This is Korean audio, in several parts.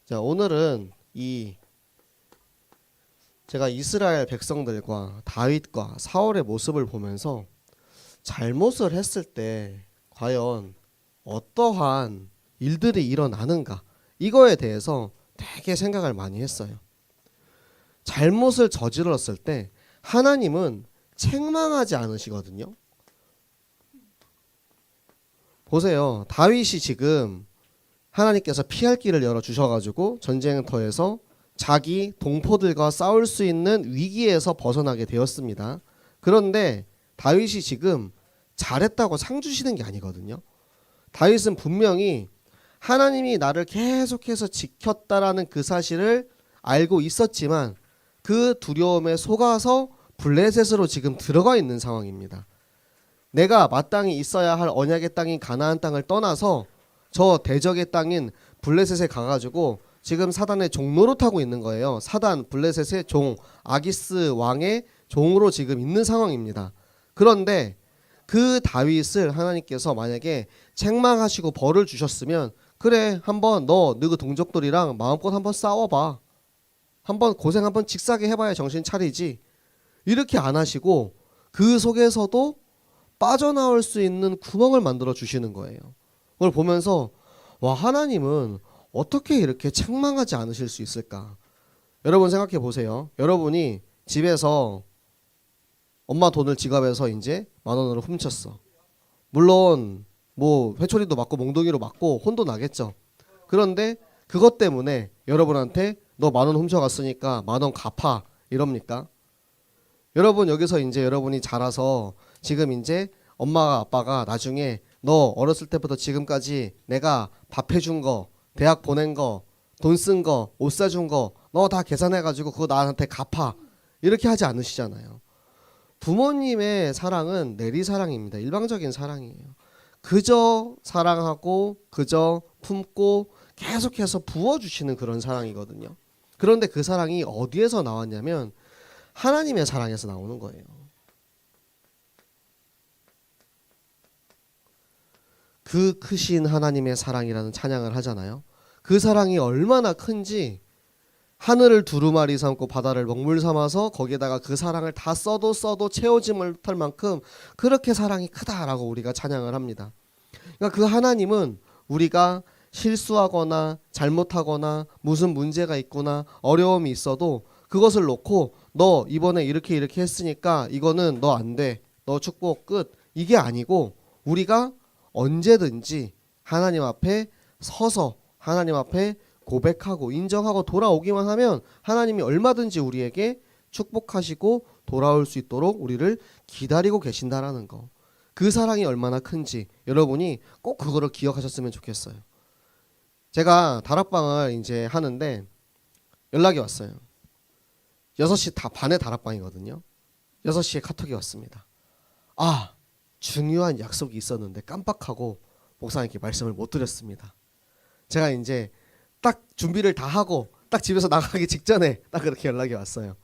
자, 오늘은 제가 이스라엘 백성들과 다윗과 사울의 모습을 보면서 잘못을 했을 때 과연 어떠한 일들이 일어나는가, 이거에 대해서 되게 생각을 많이 했어요. 잘못을 저질렀을 때 하나님은 책망하지 않으시거든요. 보세요. 다윗이 지금 하나님께서 피할 길을 열어주셔가지고 전쟁터에서 자기 동포들과 싸울 수 있는 위기에서 벗어나게 되었습니다. 그런데 다윗이 지금 잘했다고 상 주시는 게 아니거든요. 다윗은 분명히 하나님이 나를 계속해서 지켰다라는 그 사실을 알고 있었지만 그 두려움에 속아서 블레셋으로 지금 들어가 있는 상황입니다. 내가 마땅히 있어야 할 언약의 땅인 가나안 땅을 떠나서 저 대적의 땅인 블레셋에 가가지고 지금 사단의 종노릇 하고 있는 거예요. 사단 블레셋의 종, 아기스 왕의 종으로 지금 있는 상황입니다. 그런데 그 다윗을 하나님께서 만약에 책망하시고 벌을 주셨으면, 그래, 한번 너그 동족들이랑 마음껏 한번 싸워봐, 한번 고생 한번 직사게 해봐야 정신 차리지, 이렇게 안 하시고 그 속에서도 빠져나올 수 있는 구멍을 만들어 주시는 거예요. 그걸 보면서 와, 하나님은 어떻게 이렇게 책망하지 않으실 수 있을까? 여러분 생각해 보세요. 여러분이 집에서 엄마 돈을 지갑에서 이제 10,000원으로 훔쳤어. 물론 뭐 회초리도 맞고 몽둥이로 맞고 혼도 나겠죠. 그런데 그것 때문에 여러분한테 너 10,000원 훔쳐갔으니까 10,000원 갚아, 이럽니까? 여러분 여기서 이제 여러분이 자라서 지금 이제 엄마가 아빠가 나중에 너 어렸을 때부터 지금까지 내가 밥 해준 거, 대학 보낸 거, 돈 쓴 거, 옷 사준 거 너 다 계산해가지고 그거 나한테 갚아, 이렇게 하지 않으시잖아요. 부모님의 사랑은 내리사랑입니다. 일방적인 사랑이에요. 그저 사랑하고 그저 품고 계속해서 부어주시는 그런 사랑이거든요. 그런데 그 사랑이 어디에서 나왔냐면 하나님의 사랑에서 나오는 거예요. 그 크신 하나님의 사랑이라는 찬양을 하잖아요. 그 사랑이 얼마나 큰지, 하늘을 두루마리 삼고 바다를 먹물 삼아서 거기에다가 그 사랑을 다 써도 채우지 못할 만큼 그렇게 사랑이 크다라고 우리가 찬양을 합니다. 그러니까 그 하나님은 우리가 실수하거나 잘못하거나 무슨 문제가 있거나 어려움이 있어도 그것을 놓고 너 이번에 이렇게 했으니까 이거는 너 안 돼, 너 축복 끝, 이게 아니고 우리가 언제든지 하나님 앞에 서서 하나님 앞에 고백하고 인정하고 돌아오기만 하면 하나님이 얼마든지 우리에게 축복하시고 돌아올 수 있도록 우리를 기다리고 계신다라는 거. 그 사랑이 얼마나 큰지 여러분이 꼭 그거를 기억하셨으면 좋겠어요. 제가 다락방을 이제 하는데 연락이 왔어요. 6시 반에 다락방이거든요. 6시에 카톡이 왔습니다. 아, 중요한 약속이 있었는데 깜빡하고 목사님께 말씀을 못 드렸습니다. 제가 이제 딱 준비를 다 하고 딱 집에서 나가기 직전에 딱 그렇게 연락이 왔어요.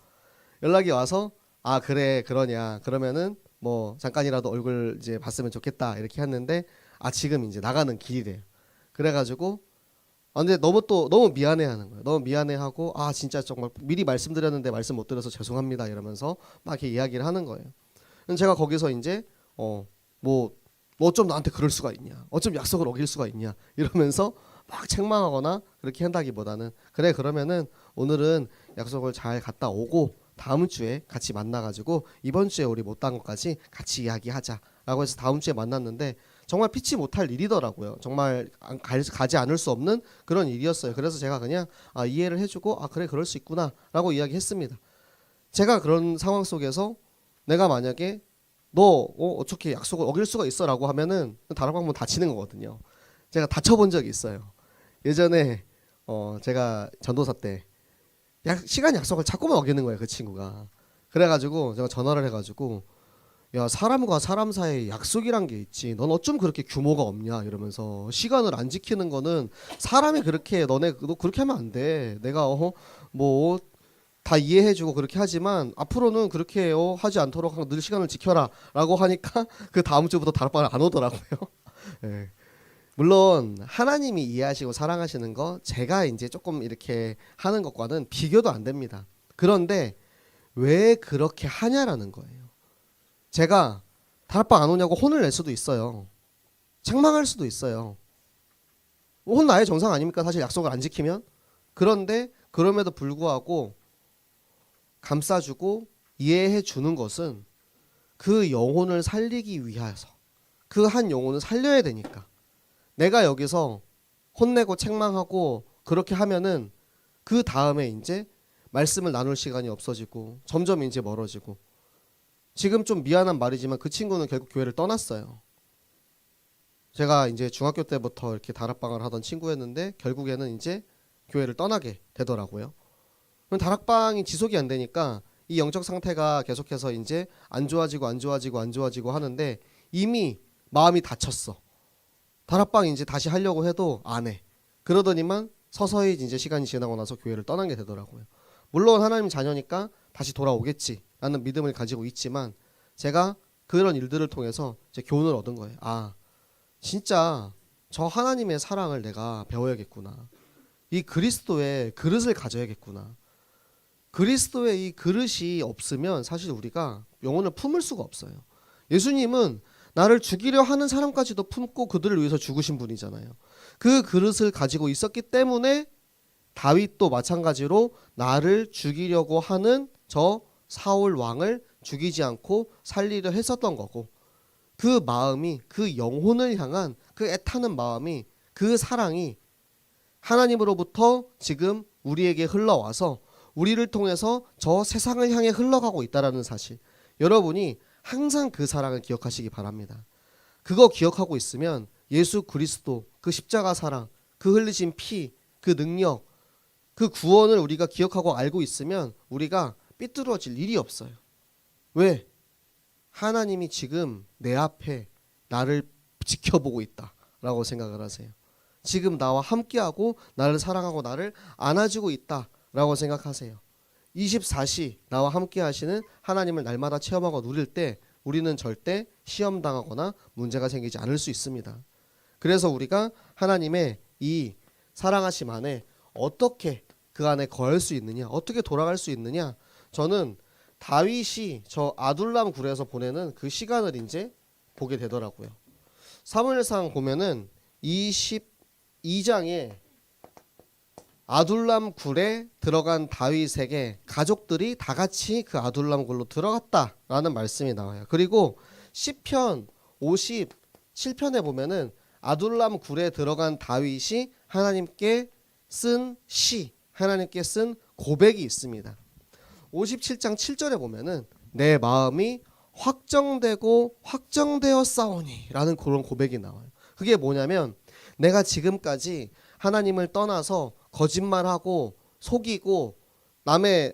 연락이 와서 아, 그래, 그러냐, 그러면은 뭐 잠깐이라도 얼굴 이제 봤으면 좋겠다, 이렇게 했는데 아, 지금 이제 나가는 길이래요. 그래가지고 근데 너무 미안해하는 거예요. 너무 미안해하고 아, 진짜 정말 미리 말씀드렸는데 말씀 못 드려서 죄송합니다, 이러면서 막 이렇게 이야기를 하는 거예요. 제가 거기서 이제 뭐 너 어쩜 나한테 그럴 수가 있냐, 어쩜 약속을 어길 수가 있냐, 이러면서 막 책망하거나 그렇게 한다기보다는 그래, 그러면은 오늘은 약속을 잘 갔다 오고 다음 주에 같이 만나가지고 이번 주에 우리 못한 것까지 같이 이야기하자라고 해서 다음 주에 만났는데 정말 피치 못할 일이더라고요. 정말 가지 않을 수 없는 그런 일이었어요. 그래서 제가 그냥 이해를 해주고 그래, 그럴 수 있구나라고 이야기했습니다. 제가 그런 상황 속에서 내가 만약에 너 어떻게 약속을 어길 수가 있어라고 하면은 다락방문 다치는 거거든요. 제가 다쳐본 적이 있어요. 예전에 제가 전도사 때 시간 약속을 자꾸만 어기는 거예요, 그 친구가. 그래가지고 제가 전화를 해가지고 야, 사람과 사람 사이에 약속이란 게 있지, 넌 어쩜 그렇게 규모가 없냐, 이러면서 시간을 안 지키는 거는 사람이 그렇게 너 그렇게 하면 안 돼. 내가 뭐 다 이해해주고 그렇게 하지만 앞으로는 그렇게 하지 않도록 늘 시간을 지켜라 라고 하니까 그 다음 주부터 다락방을 안 오더라고요. 네. 물론 하나님이 이해하시고 사랑하시는 거 제가 이제 조금 이렇게 하는 것과는 비교도 안 됩니다. 그런데 왜 그렇게 하냐라는 거예요. 제가 다락방 안 오냐고 혼을 낼 수도 있어요. 책망할 수도 있어요. 혼 나의 정상 아닙니까? 사실 약속을 안 지키면. 그런데 그럼에도 불구하고 감싸주고 이해해 주는 것은 그 영혼을 살리기 위해서, 그 한 영혼을 살려야 되니까. 내가 여기서 혼내고 책망하고 그렇게 하면은 그 다음에 이제 말씀을 나눌 시간이 없어지고 점점 이제 멀어지고, 지금 좀 미안한 말이지만 그 친구는 결국 교회를 떠났어요. 제가 이제 중학교 때부터 이렇게 다락방을 하던 친구였는데 결국에는 이제 교회를 떠나게 되더라고요. 그럼 다락방이 지속이 안 되니까 이 영적 상태가 계속해서 이제 안 좋아지고 하는데 이미 마음이 다쳤어. 다락방 이제 다시 하려고 해도 안 해. 그러더니만 서서히 이제 시간이 지나고 나서 교회를 떠나게 되더라고요. 물론 하나님 자녀니까 다시 돌아오겠지라는 믿음을 가지고 있지만, 제가 그런 일들을 통해서 이제 교훈을 얻은 거예요. 아, 진짜 저 하나님의 사랑을 내가 배워야겠구나. 이 그리스도의 그릇을 가져야겠구나. 그리스도의 이 그릇이 없으면 사실 우리가 영혼을 품을 수가 없어요. 예수님은 나를 죽이려 하는 사람까지도 품고 그들을 위해서 죽으신 분이잖아요. 그 그릇을 가지고 있었기 때문에 다윗도 마찬가지로 나를 죽이려고 하는 저 사울 왕을 죽이지 않고 살리려 했었던 거고, 그 마음이, 그 영혼을 향한 그 애타는 마음이, 그 사랑이 하나님으로부터 지금 우리에게 흘러와서 우리를 통해서 저 세상을 향해 흘러가고 있다는 사실, 여러분이 항상 그 사랑을 기억하시기 바랍니다. 그거 기억하고 있으면 예수 그리스도 그 십자가 사랑, 그 흘리신 피, 그 능력, 그 구원을 우리가 기억하고 알고 있으면 우리가 삐뚤어질 일이 없어요. 왜? 하나님이 지금 내 앞에 나를 지켜보고 있다라고 생각을 하세요. 지금 나와 함께하고 나를 사랑하고 나를 안아주고 있다라고 생각하세요. 24시 나와 함께 하시는 하나님을 날마다 체험하고 누릴 때 우리는 절대 시험당하거나 문제가 생기지 않을 수 있습니다. 그래서 우리가 하나님의 이 사랑하심 안에 어떻게 그 안에 거할 수 있느냐, 어떻게 돌아갈 수 있느냐, 저는 다윗이 저 아둘람 굴에서 보내는 그 시간을 이제 보게 되더라고요. 사무엘상 보면은 22장에 아둘람 굴에 들어간 다윗에게 가족들이 다 같이 그 아둘람 굴로 들어갔다라는 말씀이 나와요. 그리고 시편 57편에 보면은 아둘람 굴에 들어간 다윗이 하나님께 쓴 시, 하나님께 쓴 고백이 있습니다. 57장 7절에 보면은 내 마음이 확정되고 확정되었사오니 라는 그런 고백이 나와요. 그게 뭐냐면, 내가 지금까지 하나님을 떠나서 거짓말하고 속이고 남의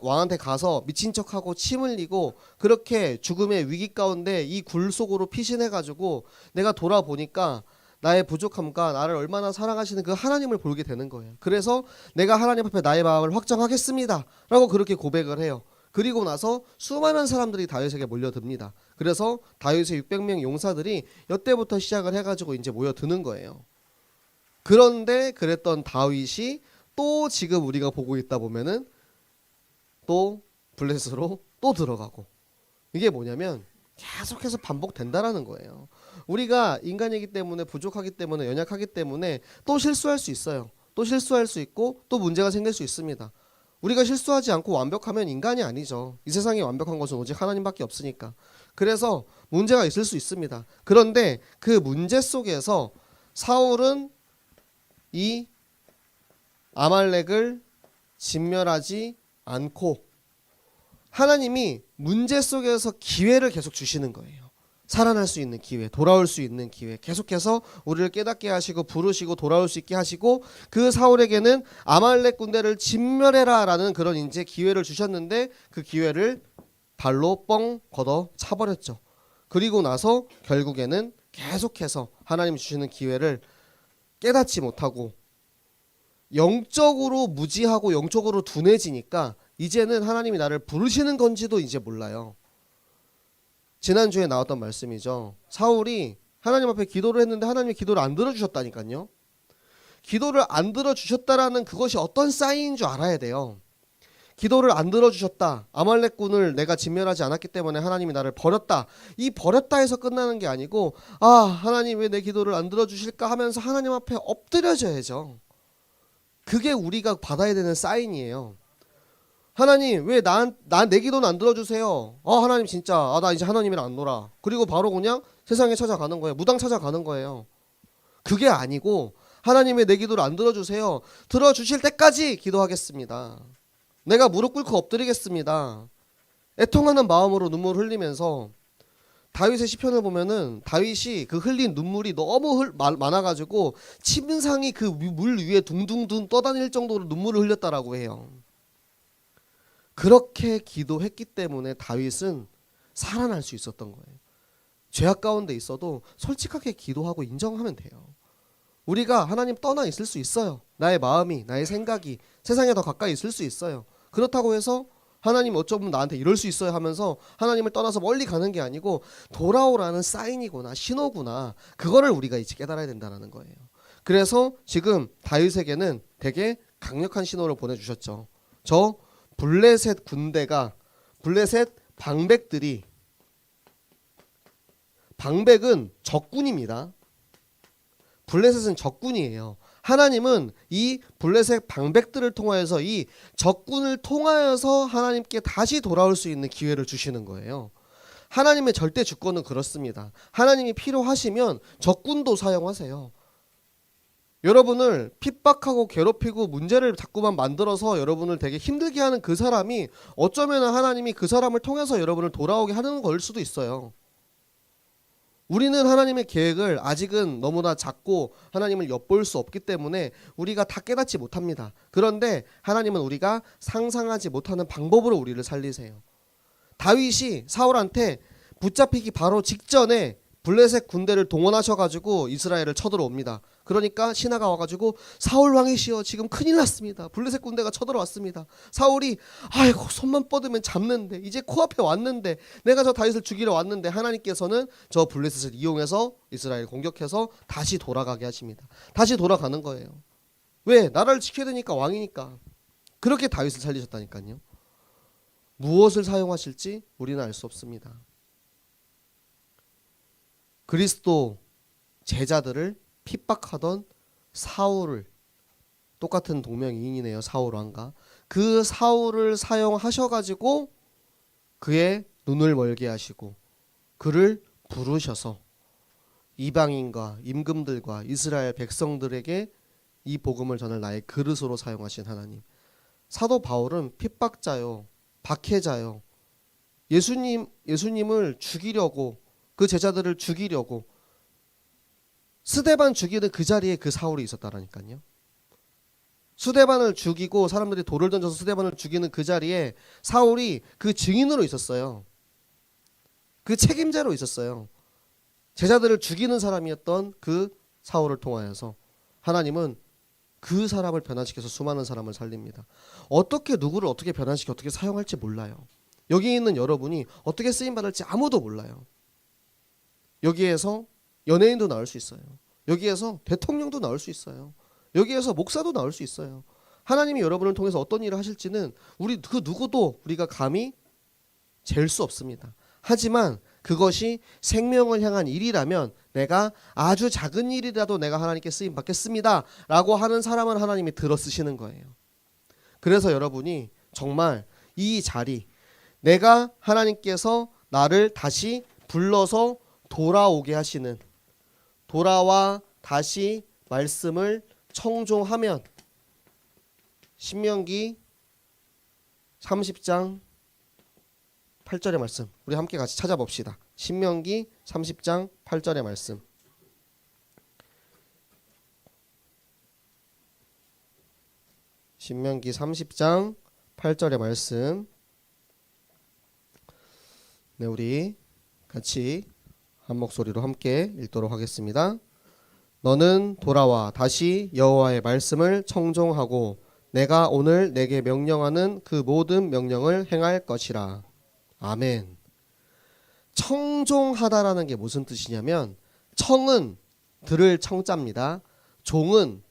왕한테 가서 미친 척하고 침 흘리고 그렇게 죽음의 위기 가운데 이 굴 속으로 피신해가지고 내가 돌아보니까 나의 부족함과 나를 얼마나 사랑하시는 그 하나님을 보게 되는 거예요. 그래서 내가 하나님 앞에 나의 마음을 확정하겠습니다 라고 그렇게 고백을 해요. 그리고 나서 수많은 사람들이 다윗에게 몰려듭니다. 그래서 다윗의 600명 용사들이 이때부터 시작을 해가지고 이제 모여드는 거예요. 그런데 그랬던 다윗이 또 지금 우리가 보고 있다 보면은 또 블레셋으로 또 들어가고, 이게 뭐냐면 계속해서 반복된다라는 거예요. 우리가 인간이기 때문에, 부족하기 때문에, 연약하기 때문에 또 실수할 수 있어요. 또 실수할 수 있고 또 문제가 생길 수 있습니다. 우리가 실수하지 않고 완벽하면 인간이 아니죠. 이 세상에 완벽한 것은 오직 하나님밖에 없으니까. 그래서 문제가 있을 수 있습니다. 그런데 그 문제 속에서 사울은 이 아말렉을 진멸하지 않고 하나님이 문제 속에서 기회를 계속 주시는 거예요. 살아날 수 있는 기회, 돌아올 수 있는 기회, 계속해서 우리를 깨닫게 하시고 부르시고 돌아올 수 있게 하시고, 그 사울에게는 아말렉 군대를 진멸해라 라는 그런 이제 기회를 주셨는데 그 기회를 발로 뻥 걷어 차버렸죠. 그리고 나서 결국에는 계속해서 하나님 주시는 기회를 깨닫지 못하고 영적으로 무지하고 영적으로 둔해지니까 이제는 하나님이 나를 부르시는 건지도 이제 몰라요. 지난주에 나왔던 말씀이죠. 사울이 하나님 앞에 기도를 했는데 하나님이 기도를 안 들어주셨다니까요. 기도를 안 들어주셨다라는 그것이 어떤 사인인 줄 알아야 돼요. 기도를 안 들어주셨다. 아말렉군을 내가 진멸하지 않았기 때문에 하나님이 나를 버렸다. 이 버렸다 해서 끝나는 게 아니고 하나님 왜 내 기도를 안 들어주실까 하면서 하나님 앞에 엎드려져야죠. 그게 우리가 받아야 되는 사인이에요. 하나님 왜 내 기도는 안 들어주세요. 하나님 진짜 나 이제 하나님이랑 안 놀아. 그리고 바로 그냥 세상에 찾아가는 거예요. 무당 찾아가는 거예요. 그게 아니고 하나님 왜 내 기도를 안 들어주세요. 들어주실 때까지 기도하겠습니다. 내가 무릎 꿇고 엎드리겠습니다. 애통하는 마음으로 눈물을 흘리면서 다윗의 시편을 보면은 다윗이 그 흘린 눈물이 너무 많아가지고 침상이 그 물 위에 둥둥둥 떠다닐 정도로 눈물을 흘렸다라고 해요. 그렇게 기도했기 때문에 다윗은 살아날 수 있었던 거예요. 죄악 가운데 있어도 솔직하게 기도하고 인정하면 돼요. 우리가 하나님 떠나 있을 수 있어요. 나의 마음이, 나의 생각이 세상에 더 가까이 있을 수 있어요. 그렇다고 해서 하나님 어쩌면 나한테 이럴 수 있어요 하면서 하나님을 떠나서 멀리 가는 게 아니고 돌아오라는 사인이구나, 신호구나, 그거를 우리가 이제 깨달아야 된다는 거예요. 그래서 지금 다윗에게는 되게 강력한 신호를 보내주셨죠. 저 블레셋 군대가, 블레셋 방백들이, 방백은 적군입니다. 블레셋은 적군이에요. 하나님은 이 블레셋 방백들을 통하여서 이 적군을 통하여서 하나님께 다시 돌아올 수 있는 기회를 주시는 거예요. 하나님의 절대 주권은 그렇습니다. 하나님이 필요하시면 적군도 사용하세요. 여러분을 핍박하고 괴롭히고 문제를 자꾸만 만들어서 여러분을 되게 힘들게 하는 그 사람이 어쩌면 하나님이 그 사람을 통해서 여러분을 돌아오게 하는 걸 수도 있어요. 우리는 하나님의 계획을 아직은 너무나 작고 하나님을 엿볼 수 없기 때문에 우리가 다 깨닫지 못합니다. 그런데 하나님은 우리가 상상하지 못하는 방법으로 우리를 살리세요. 다윗이 사울한테 붙잡히기 바로 직전에 블레셋 군대를 동원하셔가지고 이스라엘을 쳐들어옵니다. 그러니까 신하가 와가지고 사울 왕이시여 지금 큰일 났습니다. 블레셋 군대가 쳐들어왔습니다. 사울이 아이고 손만 뻗으면 잡는데 이제 코앞에 왔는데 내가 저 다윗을 죽이러 왔는데 하나님께서는 저 블레셋을 이용해서 이스라엘 공격해서 다시 돌아가게 하십니다. 다시 돌아가는 거예요. 왜? 나라를 지켜야 되니까, 왕이니까. 그렇게 다윗을 살리셨다니까요. 무엇을 사용하실지 우리는 알 수 없습니다. 그리스도 제자들을 핍박하던 사울을, 똑같은 동명이인이네요. 사울 왕과 그 사울을 사용하셔가지고 그의 눈을 멀게 하시고 그를 부르셔서 이방인과 임금들과 이스라엘 백성들에게 이 복음을 전할 나의 그릇으로 사용하신 하나님. 사도 바울은 핍박자요, 박해자요, 예수님을 죽이려고, 그 제자들을 죽이려고 스데반 죽이는 그 자리에 그 사울이 있었다라니까요. 스데반을 죽이고 사람들이 돌을 던져서 스데반을 죽이는 그 자리에 사울이 그 증인으로 있었어요. 그 책임자로 있었어요. 제자들을 죽이는 사람이었던 그 사울을 통하여서 하나님은 그 사람을 변화시켜서 수많은 사람을 살립니다. 어떻게 누구를 어떻게 변화시켜 어떻게 사용할지 몰라요. 여기 있는 여러분이 어떻게 쓰임받을지 아무도 몰라요. 여기에서 연예인도 나올 수 있어요. 여기에서 대통령도 나올 수 있어요. 여기에서 목사도 나올 수 있어요. 하나님이 여러분을 통해서 어떤 일을 하실지는 우리 그 누구도 우리가 감히 잴 수 없습니다. 하지만 그것이 생명을 향한 일이라면 내가 아주 작은 일이라도 내가 하나님께 쓰임 받겠습니다 라고 하는 사람은 하나님이 들어 쓰시는 거예요. 그래서 여러분이 정말 이 자리, 내가 하나님께서 나를 다시 불러서 돌아오게 하시는, 돌아와 다시 말씀을 청종하면, 신명기 30장 8절의 말씀 우리 함께 같이 찾아봅시다. 신명기 30장 8절의 말씀. 신명기 30장 8절의 말씀. 네, 우리 같이 한 목소리로 함께 읽도록 하겠습니다. 너는 돌아와 다시 여호와의 말씀을 청종하고 내가 오늘 내게 명령하는 그 모든 명령을 행할 것이라. 아멘. 청종하다라는 게 무슨 뜻이냐면 청은 들을 청자입니다. 종은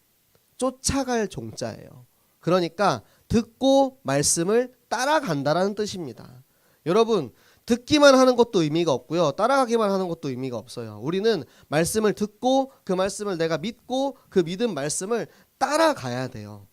쫓아갈 종자예요. 그러니까 듣고 말씀을 따라간다라는 뜻입니다. 여러분, 듣기만 하는 것도 의미가 없고요. 따라가기만 하는 것도 의미가 없어요. 우리는 말씀을 듣고 그 말씀을 내가 믿고 그 믿은 말씀을 따라가야 돼요.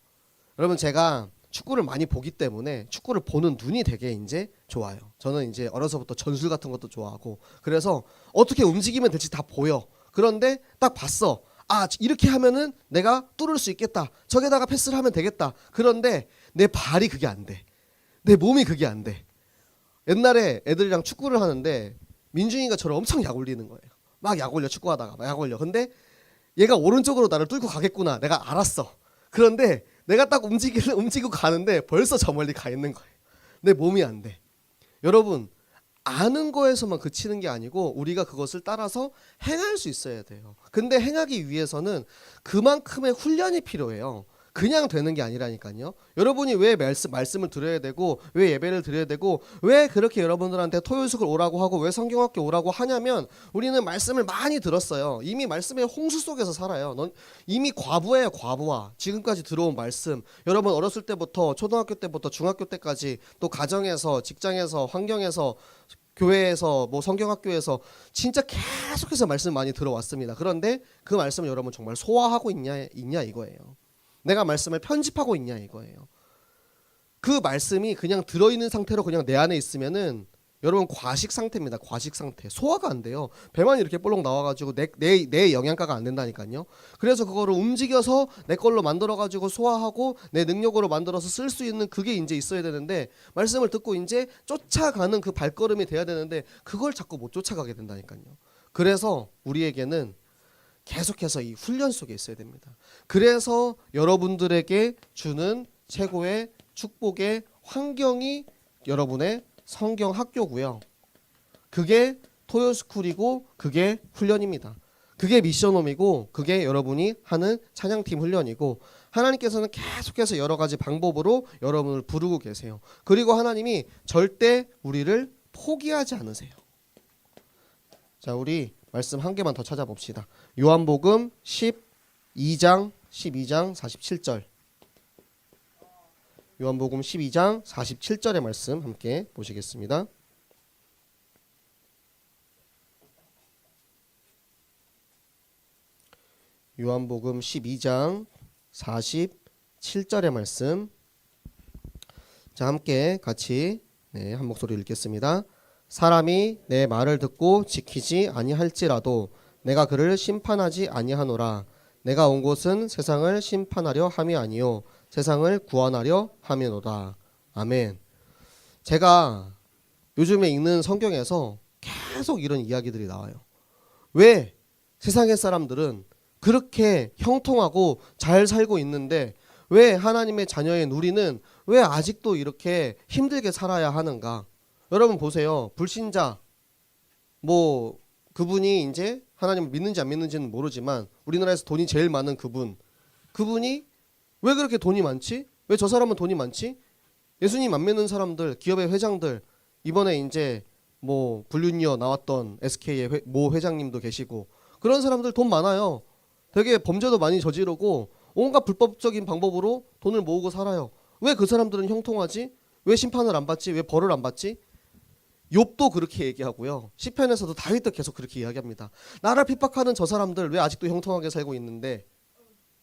여러분, 제가 축구를 많이 보기 때문에 축구를 보는 눈이 되게 이제 좋아요. 저는 이제 어려서부터 전술 같은 것도 좋아하고, 그래서 어떻게 움직이면 될지 다 보여. 그런데 딱 봤어. 아, 이렇게 하면은 내가 뚫을 수 있겠다. 저기다가 패스를 하면 되겠다. 그런데 내 발이 그게 안 돼. 내 몸이 그게 안 돼. 옛날에 애들이랑 축구를 하는데 민중이가 저를 엄청 약 올리는 거예요. 막 약 올려, 축구하다가 막 약 올려. 근데 얘가 오른쪽으로 나를 뚫고 가겠구나. 내가 알았어. 그런데 내가 딱 움직이고 가는데 벌써 저 멀리 가 있는 거예요. 내 몸이 안 돼. 여러분, 아는 거에서만 그치는 게 아니고 우리가 그것을 따라서 행할 수 있어야 돼요. 근데 행하기 위해서는 그만큼의 훈련이 필요해요. 그냥 되는 게 아니라니까요. 여러분이 왜 말씀을 드려야 되고, 왜 예배를 드려야 되고, 왜 그렇게 여러분들한테 토요숙을 오라고 하고, 왜 성경학교 오라고 하냐면, 우리는 말씀을 많이 들었어요. 이미 말씀의 홍수 속에서 살아요. 이미 과부예요, 과부와. 지금까지 들어온 말씀, 여러분 어렸을 때부터 초등학교 때부터 중학교 때까지, 또 가정에서, 직장에서, 환경에서, 교회에서, 뭐 성경학교에서 진짜 계속해서 말씀 많이 들어왔습니다. 그런데 그 말씀을 여러분 정말 소화하고 있냐 이거예요. 내가 말씀을 편집하고 있냐 이거예요. 그 말씀이 그냥 들어있는 상태로 그냥 내 안에 있으면은 여러분 과식 상태입니다. 과식 상태. 소화가 안 돼요. 배만 이렇게 볼록 나와가지고 내 영양가가 안 된다니까요. 그래서 그거를 움직여서 내 걸로 만들어가지고 소화하고 내 능력으로 만들어서 쓸 수 있는 그게 이제 있어야 되는데, 말씀을 듣고 이제 쫓아가는 그 발걸음이 돼야 되는데 그걸 자꾸 못 쫓아가게 된다니까요. 그래서 우리에게는 계속해서 이 훈련 속에 있어야 됩니다. 그래서 여러분들에게 주는 최고의 축복의 환경이 여러분의 성경 학교고요. 그게 토요스쿨이고 그게 훈련입니다. 그게 미션홈이고 그게 여러분이 하는 찬양팀 훈련이고, 하나님께서는 계속해서 여러 가지 방법으로 여러분을 부르고 계세요. 그리고 하나님이 절대 우리를 포기하지 않으세요. 자, 우리 말씀 한 개만 더 찾아봅시다. 요한복음 12장 47절. 요한복음 12장 47절의 말씀 함께 보시겠습니다. 요한복음 12장 47절의 말씀. 자, 함께 같이 한 목소리 읽겠습니다. 사람이 내 말을 듣고 지키지 아니할지라도 내가 그를 심판하지 아니하노라. 내가 온 곳은 세상을 심판하려 함이 아니요 세상을 구원하려 함이노라. 아멘. 제가 요즘에 읽는 성경에서 계속 이런 이야기들이 나와요. 왜 세상의 사람들은 그렇게 형통하고 잘 살고 있는데 왜 하나님의 자녀인 우리는 왜 아직도 이렇게 힘들게 살아야 하는가? 여러분 보세요. 불신자, 뭐 그분이 이제 하나님을 믿는지 안 믿는지는 모르지만 우리나라에서 돈이 제일 많은 그분이 왜 그렇게 돈이 많지? 왜 저 사람은 돈이 많지? 예수님 안 믿는 사람들, 기업의 회장들, 이번에 이제 뭐 불륜녀 나왔던 SK의 모 회장님도 계시고, 그런 사람들 돈 많아요. 되게 범죄도 많이 저지르고 온갖 불법적인 방법으로 돈을 모으고 살아요. 왜 그 사람들은 형통하지? 왜 심판을 안 받지? 왜 벌을 안 받지? 욥도 그렇게 얘기하고요. 시편에서도 다윗도 계속 그렇게 이야기합니다. 나를 핍박하는 저 사람들 왜 아직도 형통하게 살고 있는데,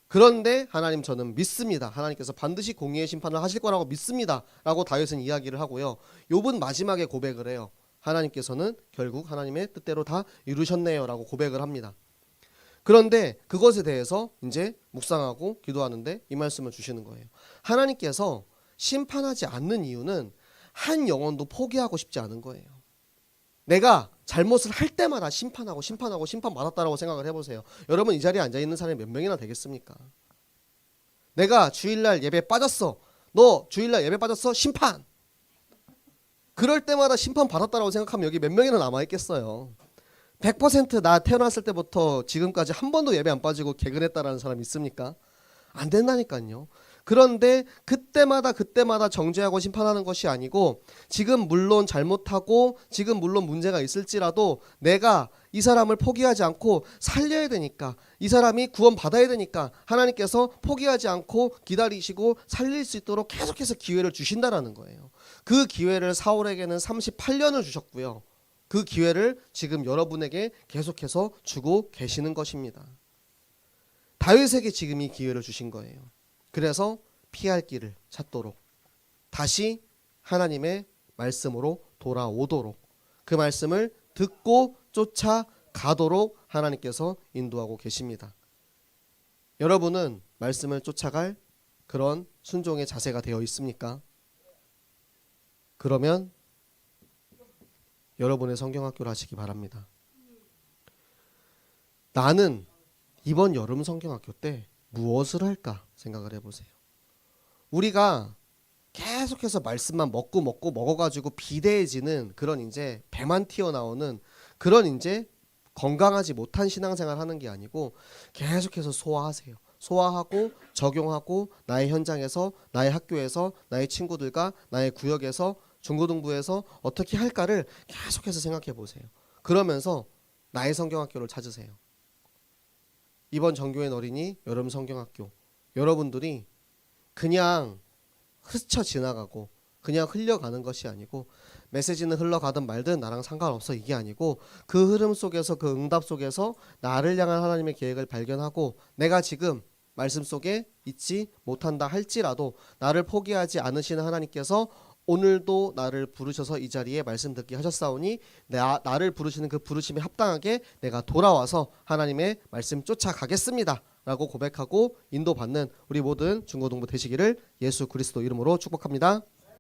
그런데 하나님 저는 믿습니다. 하나님께서 반드시 공의의 심판을 하실 거라고 믿습니다. 라고 다윗은 이야기를 하고요. 욥은 마지막에 고백을 해요. 하나님께서는 결국 하나님의 뜻대로 다 이루셨네요. 라고 고백을 합니다. 그런데 그것에 대해서 이제 묵상하고 기도하는데 이 말씀을 주시는 거예요. 하나님께서 심판하지 않는 이유는 한 영혼도 포기하고 싶지 않은 거예요. 내가 잘못을 할 때마다 심판하고 심판받았다라고 생각을 해보세요. 여러분 이 자리에 앉아있는 사람이 몇 명이나 되겠습니까? 내가 주일날 예배 빠졌어. 너 주일날 예배 빠졌어? 심판. 그럴 때마다 심판받았다라고 생각하면 여기 몇 명이나 남아있겠어요. 100% 태어났을 때부터 지금까지 한 번도 예배 안 빠지고 개근했다라는 사람 있습니까? 안 된다니까요. 그런데 그때마다 정죄하고 심판하는 것이 아니고 지금 물론 잘못하고 지금 물론 문제가 있을지라도 내가 이 사람을 포기하지 않고 살려야 되니까, 이 사람이 구원받아야 되니까 하나님께서 포기하지 않고 기다리시고 살릴 수 있도록 계속해서 기회를 주신다라는 거예요. 그 기회를 사울에게는 38년을 주셨고요. 그 기회를 지금 여러분에게 계속해서 주고 계시는 것입니다. 다윗에게 지금 이 기회를 주신 거예요. 그래서 피할 길을 찾도록, 다시 하나님의 말씀으로 돌아오도록, 그 말씀을 듣고 쫓아가도록 하나님께서 인도하고 계십니다. 여러분은 말씀을 쫓아갈 그런 순종의 자세가 되어 있습니까? 그러면 여러분의 성경학교를 하시기 바랍니다. 나는 이번 여름 성경학교 때 무엇을 할까 생각을 해보세요. 우리가 계속해서 말씀만 먹어가지고 비대해지는 그런 이제 배만 튀어나오는 그런 이제 건강하지 못한 신앙생활 하는 게 아니고 계속해서 소화하세요. 소화하고 적용하고 나의 현장에서, 나의 학교에서, 나의 친구들과 나의 구역에서, 중고등부에서 어떻게 할까를 계속해서 생각해 보세요. 그러면서 나의 성경학교를 찾으세요. 이번 정교회 어린이 여름 성경학교, 여러분들이 그냥 스쳐 지나가고 그냥 흘려가는 것이 아니고, 메시지는 흘러가든 말든 나랑 상관없어 이게 아니고, 그 흐름 속에서, 그 응답 속에서 나를 향한 하나님의 계획을 발견하고, 내가 지금 말씀 속에 있지 못한다 할지라도 나를 포기하지 않으시는 하나님께서 오늘도 나를 부르셔서 이 자리에 말씀 듣게 하셨사오니 나를 부르시는 그 부르심에 합당하게 내가 돌아와서 하나님의 말씀 쫓아가겠습니다 라고 고백하고 인도받는 우리 모든 중고등부 되시기를 예수 그리스도 이름으로 축복합니다.